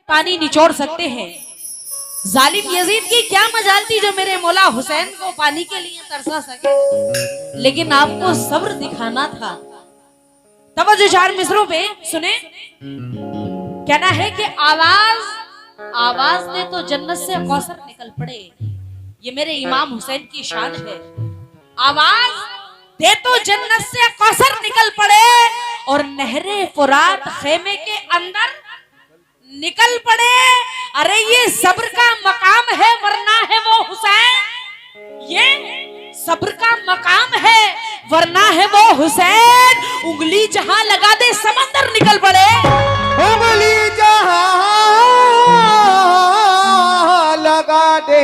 पानी निचोड़ सकते हैं। जालिम यजीद की क्या मजाल थी जो मेरे मौला हुसैन को पानी के लिए तरसा सके, लेकिन आपको सब्र दिखाना था। तवज्जो 4 मिसरों पे सुने। कहना है कि आवाज दे तो जन्नत से कौसर निकल पड़े। ये मेरे इमाम हुसैन की शान है। आवाज दे तो जन्नत से कौसर निकल पड़े और नहरे फुरात खेमे के अंदर निकल पड़े। अरे ये सब्र का मकाम है, वरना है वो हुसैन। ये सब्र का मकाम है, वरना है वो हुसैन। उंगली जहां लगा दे समंदर निकल पड़े। उंगली जहां लगा दे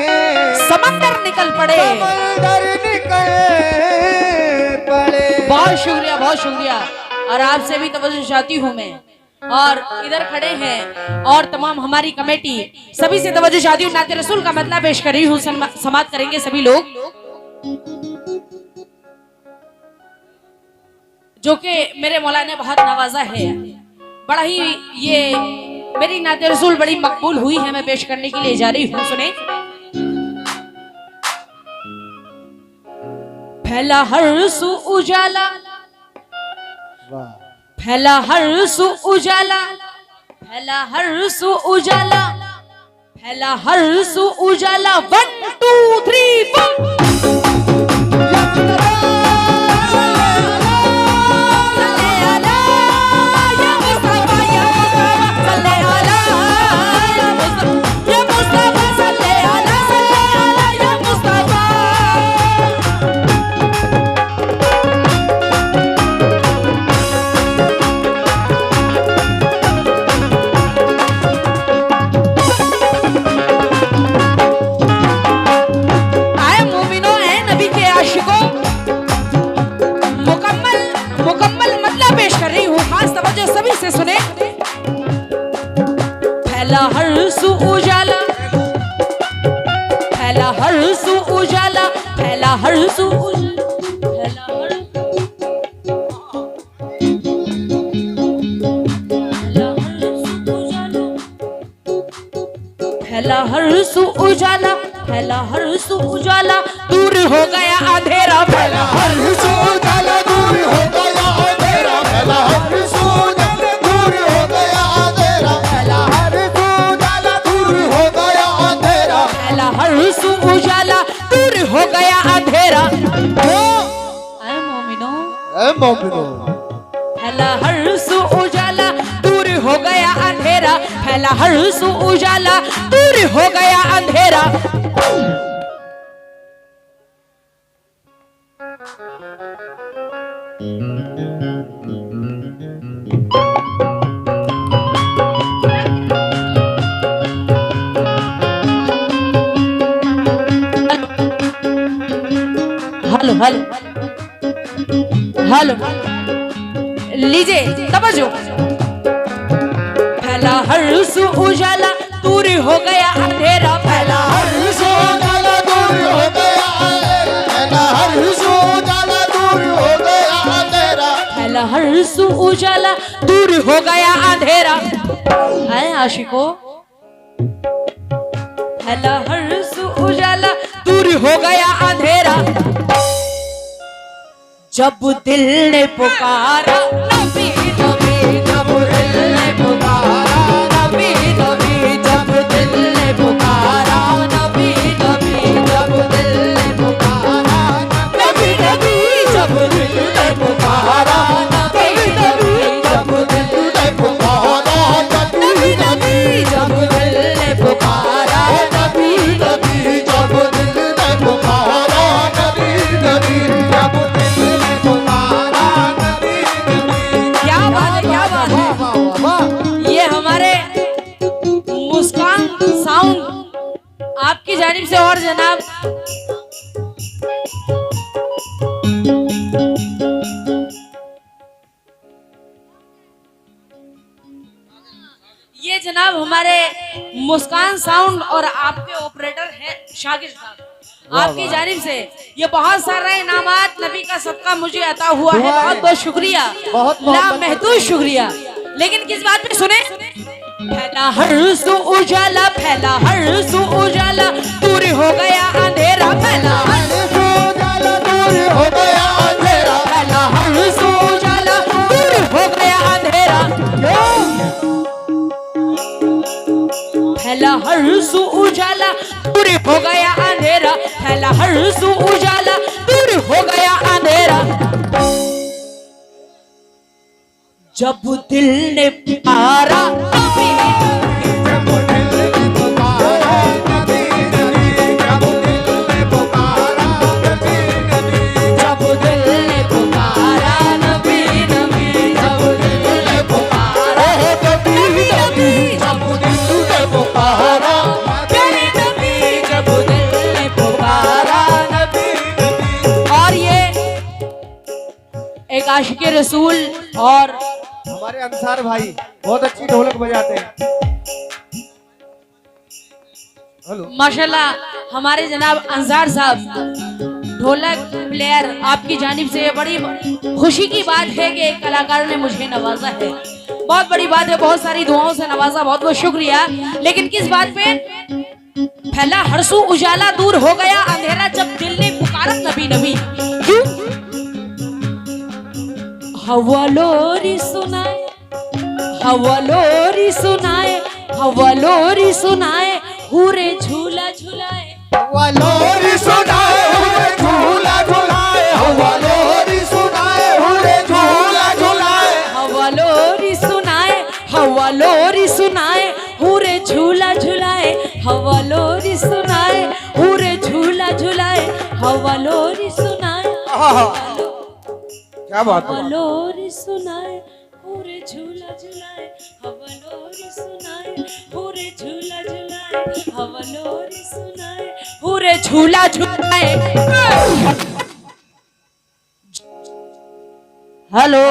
समंदर निकल पड़े। समंदर निकल पड़े। बहुत शुक्रिया, बहुत शुक्रिया। और आपसे भी तवज्जो चाहती हूँ मैं, और इधर खड़े हैं और तमाम हमारी कमेटी, सभी से तवज्जो चाहती हूँ। नाते रसूल का मतलब पेश कर रही हूँ, समाप्त करेंगे सभी लोग, जो कि मेरे मौला ने बहुत नवाजा है। बड़ा ही ये मेरी नाते रसूल बड़ी मकबूल हुई है, मैं पेश करने के लिए जा रही हूँ। सुने। फैला हर सू उजाला, फैला हर सू उजाला, फैला हर सू उजाला, फैला हर सू उजाला। 1 2 3 4। सुने। फैला हर सू उजाला, फैला हर सू उजाला, फैला हर सू उजाला, फैला हर सू उजाला, फैला हर सू उजाला। दूर हो गया अंधेरा, फैला हर सू उजाला, दूर हो गया अंधेरा, फैला हर सू उजाला, दूर हो गया अंधेरा। ऐ मोमिनो, ऐ मोमिनो, फैला हर सू उजाला, दूर हो गया अंधेरा, फैला हर सू उजाला, दूर हो गया अंधेरा। हेलो हेलो हेलो, लीजिए तवज्जो। फैला हर सू उजाला, दूर हो गया अंधेरा, फैला हर सू उजाला, दूर हो गया अंधेरा, फैला हर सू उजाला, दूर हो गया अंधेरा, फैला हर सू उजाला, दूर हो गया अंधेरा। है आशिको, फैला हर सू उजाला, दूर हो गया अंधेरा। जब दिल ने पुकारा नबी नबी, जब दिल ने पुकारा नबी नबी, जब दिल ने पुकारा नबी नबी, जब दिल ने पुकारा नबी नबी, जब दिल ने पुकारा नबी नबी, जब दिल ने पुकारा नबी नबी, जब दिल ने पुकारा नबी नबी, जब दिल ने पुकारा नबी नबी, जब आपकी जानिब से। और जनाब ये जनाब हमारे मुस्कान साउंड और आपके ऑपरेटर हैं शाकिर साहब, आपकी जानिब से ये बहुत सारे इनामात नबी का सबका मुझे अता हुआ है। बहुत बहुत शुक्रिया, लामहदूद शुक्रिया। लेकिन किस बात पे सुने। फैला हर सू उजाला, फैला हर सू उजाला, दूर हो गया अंधेरा, फैला हर सू उजाला दूर हो गया अंधेरा, फैला हर सू उजाला, दूर हो गया अंधेरा, फैला हर सू उजाला, दूर हो गया अंधेरा, फैला हर सू उजाला, दूर हो गया अंधेरा। जब दिल ने पुकारा जब दिल ने पुकारा नबी नबी, जब दिल ने पुकारा नबी नबी, जब दिल ने पुकारा नबी नबी, जब दिल ने पुकारा नबी नबी, जब दिल ने पुकारा प्यारे नबी, जब दिल ने पुकारा नबी नबी। और ये एक आशिक रसूल और हमारे अंसार भाई बहुत अच्छी ढोलक बजाते हैं। हेलो माशाल्लाह हमारे जनाब अंसार साहब ढोलक प्लेयर, आपकी जानिब से ये बड़ी खुशी की बात है कि एक कलाकार ने मुझे नवाजा है। बहुत बड़ी बात है, बहुत सारी दुआओं से नवाजा, बहुत बहुत शुक्रिया। लेकिन किस बात पे? फैला हरसू उजाला, दूर हो गया अंधेरा, जब दिल ने पुकारा नबी नबी। क्यों? हवा लोरी सुनाए, हवा लोरी सुनाए, हवा लोरी सुनाए, हुरे झूला झुलाए, हवा लोरी सुनाए हुए झूला झुलाए, हवा लोरी सुनाए हुए झूला झुलाए, हवा लोरी सुनाए, हवा लोरी सुनाए, हुरे झूला झुलाए, हवा लोरी सुनाए, हुरे झूला झुलाए, हवा लोरी सुनाए, क्या बात हवा है। लोरी सुनाए, हुरे झूला झुलाए, हवा लोरी सुनाए, हुरे झूला झुलाए, हवा लोरी सुनाए, हुरे झूला झुलाए। हेलो,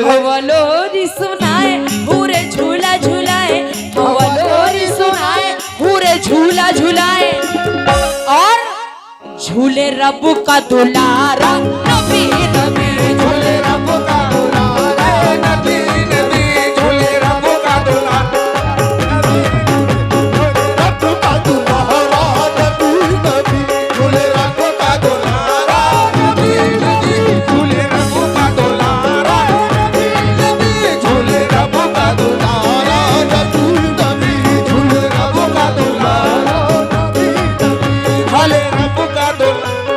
हवा लोरी सुनाए, पूरे झूला झुलाए, हवा लोरी सुनाए, पूरे झूला झुलाए। और झूले रब का दुलारा नबी नबी, झूले रब का दुलारा नबी नबी, झूले रब का दुलारा रब का दुलारा नबी नबी, झूले रब का दुलारा नबी नबी, झूले रब का दुलारा नबी नबी, झूले रब का दुलारा नबी नबी, झूले रब का दुलारा नबी नबी, झूले रब का दुलारा।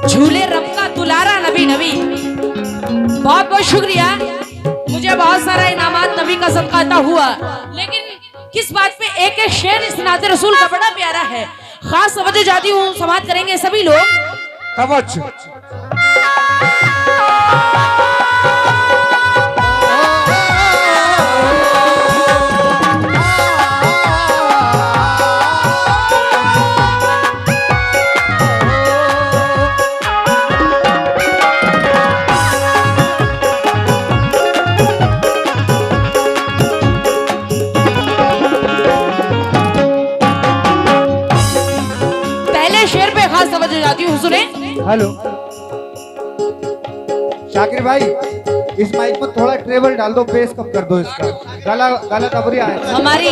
झूले रब का दुलारा नबी नबी। बहुत बहुत शुक्रिया, मुझे बहुत सारा इनामात नबी का सदका अता हुआ। लेकिन किस बात पे? एक एक शेर इस नाते रसूल का बड़ा प्यारा है। खास तवज्जो चाहती हूँ, समाप्त करेंगे सभी लोग। तवज्जो। पहले शेर पे खास तवज्जो चाहती हूँ, सुने। हेलो शाकिर भाई, इस माइक में थोड़ा ट्रेबल डाल दो, बेस कम कर दो इसका, गला गला दबरिया है। हमारी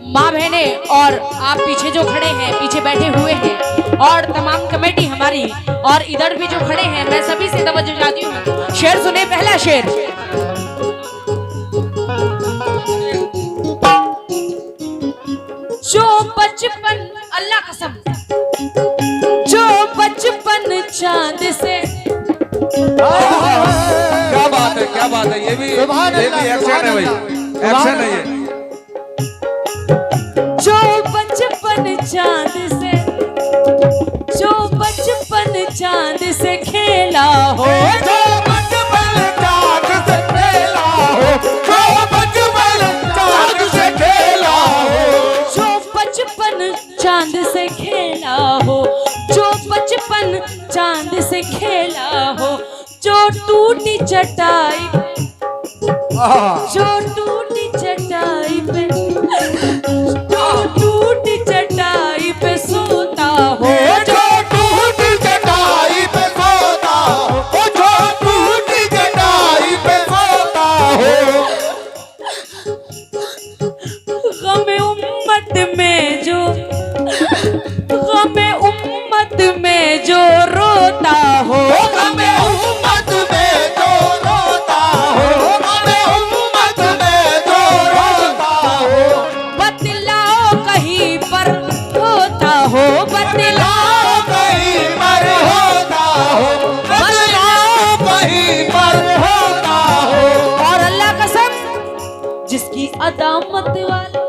माँ बहने और आप पीछे जो खड़े हैं, पीछे बैठे हुए हैं, और तमाम कमेटी हमारी, और इधर भी जो खड़े हैं, मैं सभी से तवज्जो चाहती हूँ। शेर सुने, पहला शेर। जो बचपन, अल्लाह कसम, जो बचपन चांद से, क्या बात है, क्या बात है। ये भी एक्शन है भाई, एक्शन है ये। जो बचपन चांद से, जो बचपन चांद से खेला हो, जो बचपन चाँद से खेला हो, जो बचपन चाँद से खेला हो, जो बचपन चांद से खेला हो, जो बचपन चांद से खेला हो, जो टूटी चटाई, जो टूटी चटाई पे, जो टूटी चटाई पे सोता हो, जो टूटी चटाई पे सोता हो, जो टूटी चटाई पे सोता हो, जिसकी अदामत वाली,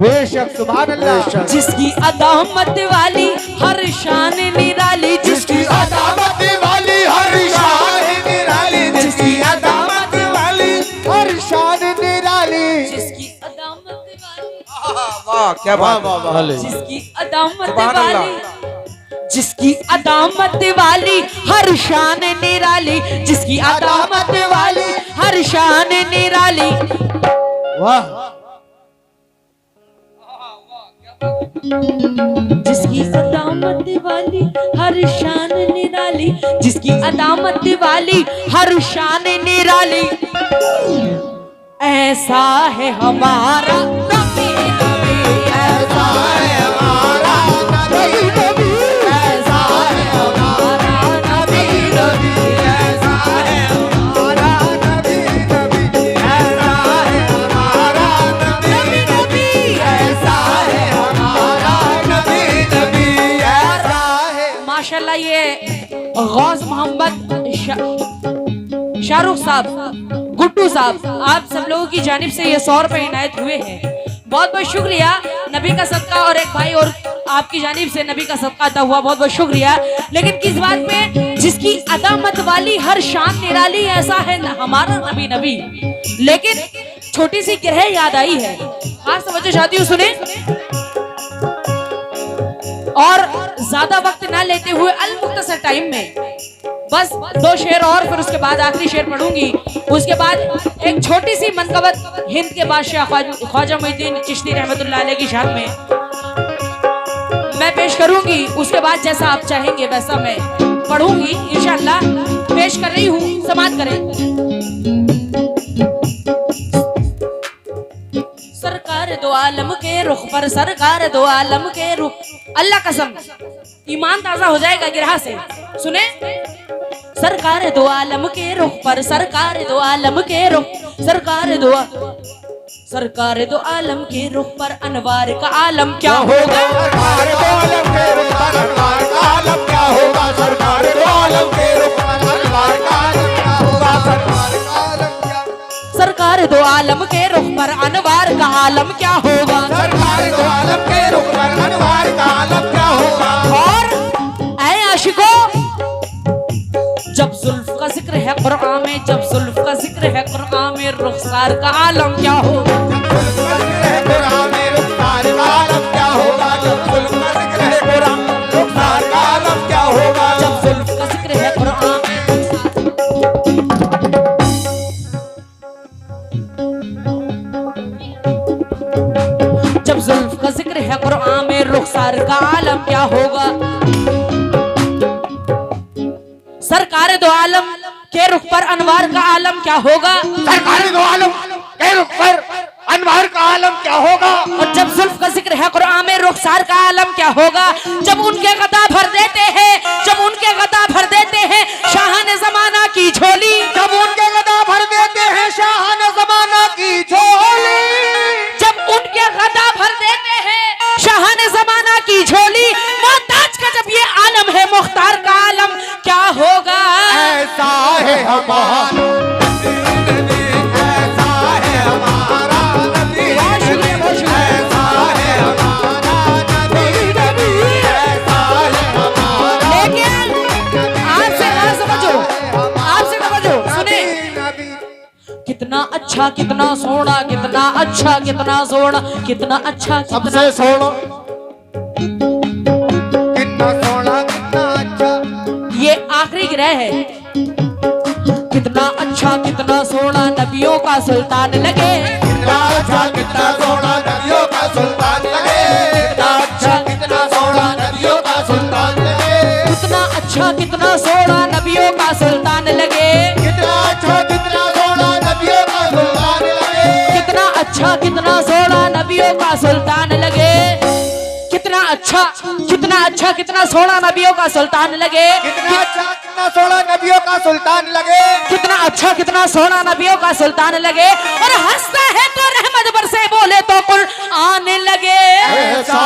बेशक सुभान अल्लाह। जिसकी अदामत वाली हर शान निराली, जिसकी अदामत वाली हर शान निराली, जिसकी अदामत वाली हर शान निराली, जिसकी अदामत वाली, वाह क्या बात है। जिसकी अदामत सुभान अल्लाह। वाली, जिसकी अदामत वाली हर शान निराली, जिसकी अदामत वाली हर शान निराली, वाह। जिसकी अदामत वाली हर शान निराली, जिसकी अदामत वाली हर शान निराली, ऐसा है हमारा नबी, नबी ऐसा है हमारा नबी, नबी ऐसा है हमारा नबी, नबी ऐसा है हमारा नबी नबी ऐसा है हमारा नबी, नबी, ऐसा है हमारा नबी नबी ऐसा है। माशाल्लाह ये गौस मोहम्मद शाहरुख साहब, गुड्डू साहब, आप सब लोगों की जानिब से ये 100 रुपए इनायत हुए हैं। बहुत बहुत शुक्रिया। नबी का सदका और एक भाई और आपकी जानिब से नबी का सदका अता हुआ, बहुत बहुत शुक्रिया। लेकिन किस बात में, जिसकी अदामत वाली हर शान निराली, ऐसा है हमारा नबी, नबी। लेकिन छोटी सी ग्रह याद आई है, खास तवज्जो चाहती हूँ सुने, और ज्यादा वक्त ना लेते हुए अल-मुख्तसर टाइम में बस 2 शेर और फिर उसके बाद आखिरी शेर पढ़ूंगी। उसके बाद एक छोटी सी मनकबत हिंद के बादशाह ख्वाजा मोइनुद्दीन चिश्ती रहमतुल्लाह अलैह की शान में मैं पेश करूंगी। उसके बाद जैसा आप चाहेंगे वैसा मैं पढ़ूंगी इंशाअल्लाह। पेश कर रही हूँ, समाअत करें। सरकार दो आलम के रुख पर, सरकार दो आलम के रुख, अल्लाह कसम ईमान ताजा हो जाएगा गिरहा से। सुने, सरकार दो आलम के रुख पर, सरकार दो आलम के रुख, सरकार दो आलम के रुख पर अनवार का आलम क्या होगा, सरकार दो आलम के रुख पर अनवार का आलम क्या होगा, सरकार दो आलम के रुख पर अनवार का आलम क्या होगा, सरकार का आलम क्या, सरकार दो आलम के रुख पर अनवार का आलम क्या होगा, सरकार दो आलम के रुख पर अनवार का आलम क्या होगा। और ऐ आशिकों, जब जुल्फ का जिक्र है कुरान में, जब जुल्फ का जिक्र है कुरान में, रुखसार का आलम क्या होगा, कुरान में रुखसार का आलम क्या होगा, जब जुल्फ का जिक्र है कुरान में रुखसार का आलम क्या होगा, जब जुल्फ का जिक्र है कुरान में, जब जुल्फ का जिक्र है कुरान में, रुखसार का आलम क्या होगा। सरकार दो आलम के रुख पर अनवार का आलम क्या होगा, सरकार दो आलम के रुख पर अनवार का आलम क्या होगा। और जब जुल्फ का जिक्र है कुरान में, रुखसार का आलम क्या होगा। जब उनके गदा भर देते हैं, जब उनके गदा भर देते हैं शाहान जमाना की झोली, जब उनके गदा भर देते हैं शाहान जमाना की झोली, जब उनके गदा भर देते हैं शाहान जमाना की झोली, मोहताज का जब ये आलम है, मुख्तार का आलम क्या होगा। ऐसा है हमारा नबी, ऐसा है हमारा नबी, ऐसा है हमारा नबी, नबी ऐसा है हमारा। लेकिन आपसे ना समझो, आपसे समझो, सुने, कितना अच्छा, कितना सोना, कितना अच्छा, कितना सोना, कितना अच्छा, सबसे सोना, कितना सोना, कितना अच्छा, ये आखिरी ग्रह है। कितना अच्छा, कितना सोना नबियों का सुल्तान लगे, कितना अच्छा, कितना सोना नबियों का सुल्तान लगे, कितना अच्छा, कितना सोना नबियों का सुल्तान लगे, कितना अच्छा, कितना सोना नबियों का सुल्तान लगे, कितना अच्छा, कितना सोना नबियों का सुल्तान लगे, कितना अच्छा, कितना सोना नबियों का सुल्तान लगे, कितना अच्छा, कितना अच्छा, कितना सोना नबियों का सुल्तान लगे, कितना अच्छा, कितना सोना नबियों का सुल्तान लगे, कितना अच्छा, कितना सोना नबियों का सुल्तान लगे। और हंसता है तो रहमत बरसे, बोले तो कुरान लगे। ऐसा